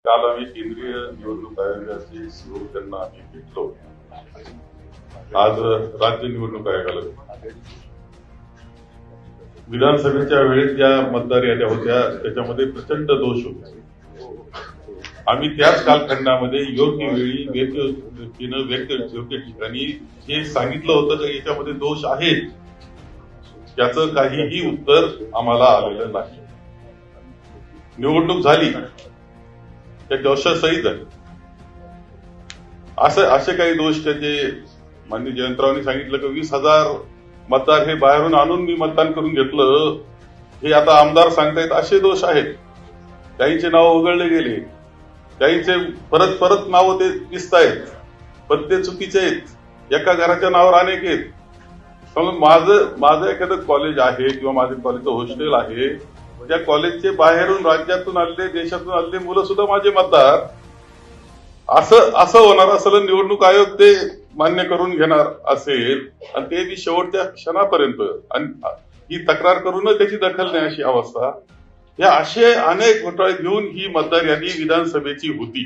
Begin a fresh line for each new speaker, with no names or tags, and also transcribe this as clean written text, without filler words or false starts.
काल आम्ही केंद्रीय निवडणूक आयोगाचे सीओ त्यांना आम्ही भेटलो. आज राज्य निवडणूक आयोगाला विधानसभेच्या वेळेस ज्या मतदार याद्या होत्या त्याच्यामध्ये प्रचंड दोष होते. आम्ही त्याच कालखंडामध्ये योग्य वेळी योग्य ठिकाणी हे सांगितलं होतं की याच्यामध्ये दोष आहेत, त्याचं काहीही उत्तर आम्हाला आलेलं नाही. निवडणूक झाली त्या दोषासहित झाली. असे काही दोष त्याचे माननीय जयंतरावांनी सांगितलं की 20,000 मतदार हे बाहेरून आणून मी मतदान करून घेतलं, हे आता आमदार सांगतायत. असे दोष आहेत. काहींचे नाव उघडले गेले, काहींचे परत परत नावं ते दिसत आहेत, पण ते चुकीचे आहेत. एका घराच्या नावावर अनेक आहेत. माझं एखादं कॉलेज आहे किंवा माझं कॉलेजचं हॉस्टेल आहे, त्या कॉलेजचे बाहेरून राज्यातून आलेले देशातून आलेले मुलं सुद्धा माझे मतदार, असं होणार असेल. निवडणूक आयोग ते मान्य करून घेणार असेल आणि ते बी शेवटच्या क्षणापर्यंत आणि ही तक्रार करूनच त्याची दखल नाही अशी अवस्था. या असे अनेक घोटाळे घेऊन ही मतदार यादी विधानसभेची होती.